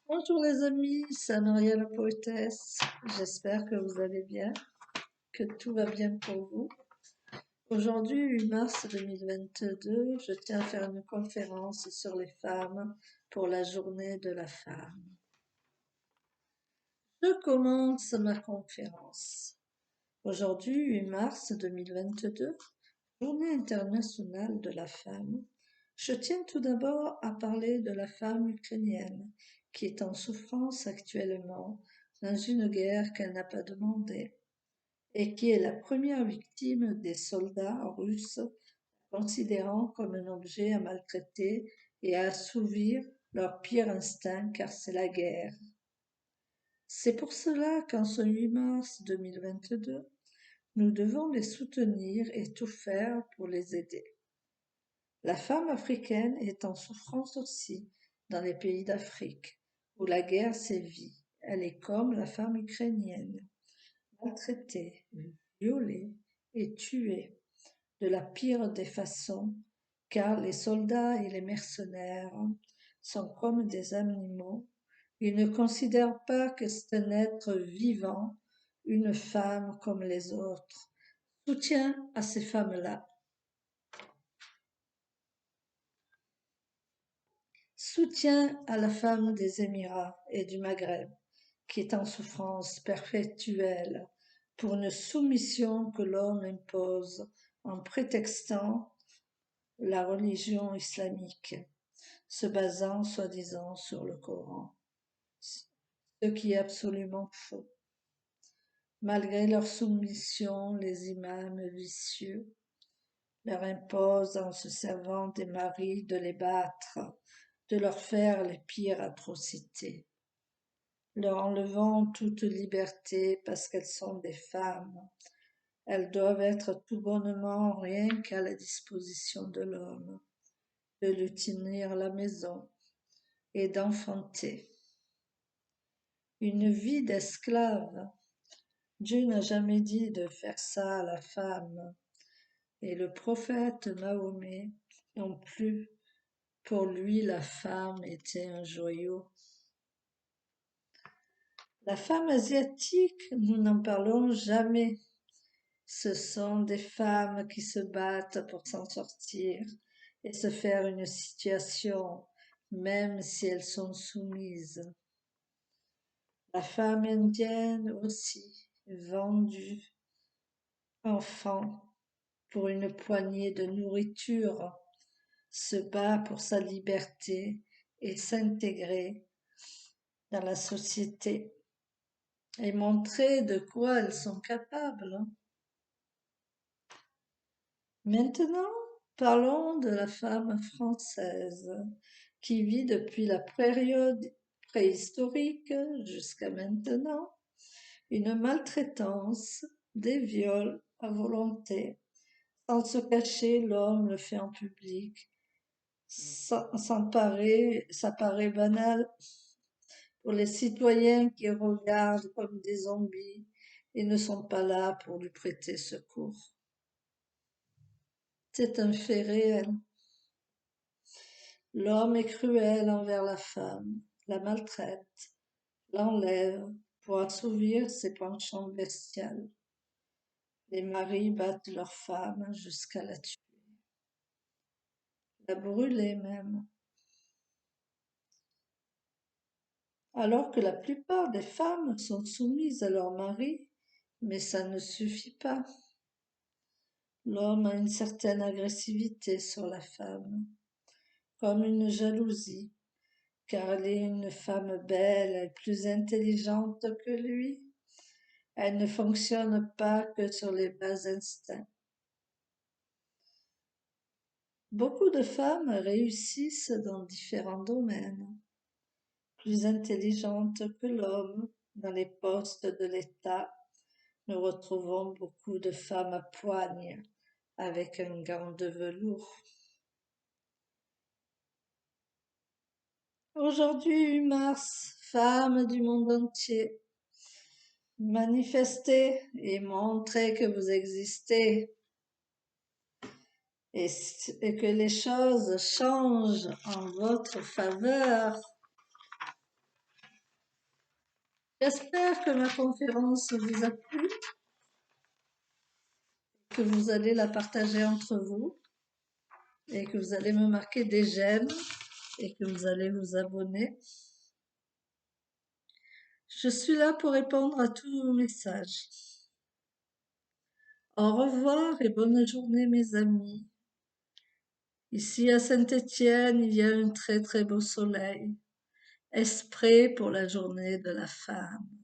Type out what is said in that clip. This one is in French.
Bonjour les amis, c'est Maria la poétesse. J'espère que vous allez bien, que tout va bien pour vous. Aujourd'hui, 8 mars 2022, je tiens à faire une conférence sur les femmes pour la journée de la femme. Je commence ma conférence. Aujourd'hui, 8 mars 2022, journée internationale de la femme. Je tiens tout d'abord à parler de la femme ukrainienne qui est en souffrance actuellement dans une guerre qu'elle n'a pas demandée et qui est la première victime des soldats russes considérant comme un objet à maltraiter et à assouvir leur pire instinct car c'est la guerre. C'est pour cela qu'en ce 8 mars 2022, nous devons les soutenir et tout faire pour les aider. La femme africaine est en souffrance aussi dans les pays d'Afrique, où la guerre sévit. Elle est comme la femme ukrainienne, maltraitée, violée et tuée de la pire des façons, car les soldats et les mercenaires sont comme des animaux. Ils ne considèrent pas que c'est un être vivant, une femme comme les autres. Soutien à ces femmes-là. Soutien à la femme des Émirats et du Maghreb, qui est en souffrance perpétuelle pour une soumission que l'homme impose en prétextant la religion islamique, se basant soi-disant sur le Coran, ce qui est absolument faux. Malgré leur soumission, les imams vicieux leur imposent en se servant des maris de les battre, de leur faire les pires atrocités, leur enlevant toute liberté parce qu'elles sont des femmes. Elles doivent être tout bonnement rien qu'à la disposition de l'homme, de lui tenir la maison et d'enfanter. Une vie d'esclave. Dieu n'a jamais dit de faire ça à la femme. Et le prophète Mahomet non plus. Pour lui, la femme était un joyau. La femme asiatique, nous n'en parlons jamais. Ce sont des femmes qui se battent pour s'en sortir et se faire une situation, même si elles sont soumises. La femme indienne aussi, vendue, enfant, pour une poignée de nourriture, se bat pour sa liberté et s'intégrer dans la société et montrer de quoi elles sont capables. Maintenant, parlons de la femme française qui vit depuis la période préhistorique jusqu'à maintenant une maltraitance, des viols à volonté. Sans se cacher, l'homme le fait en public. Ça paraît banal pour les citoyens qui regardent comme des zombies et ne sont pas là pour lui prêter secours. C'est un fait réel. L'homme est cruel envers la femme, la maltraite, l'enlève pour assouvir ses penchants bestiaux. Les maris battent leurs femmes jusqu'à la tuer, la brûler même. Alors que la plupart des femmes sont soumises à leur mari, mais ça ne suffit pas. L'homme a une certaine agressivité sur la femme, comme une jalousie, car elle est une femme belle et plus intelligente que lui. Elle ne fonctionne pas que sur les bas instincts. Beaucoup de femmes réussissent dans différents domaines, plus intelligentes que l'homme. Dans les postes de l'État, nous retrouvons beaucoup de femmes à poigne avec un gant de velours. Aujourd'hui, 8 mars, femmes du monde entier, manifestez et montrez que vous existez et que les choses changent en votre faveur. J'espère que ma conférence vous a plu, que vous allez la partager entre vous et que vous allez me marquer des j'aime et que vous allez vous abonner. Je suis là pour répondre à tous vos messages. Au revoir et bonne journée mes amis. Ici à Saint-Étienne, il y a un très très beau soleil. Est-ce prêt pour la journée de la femme?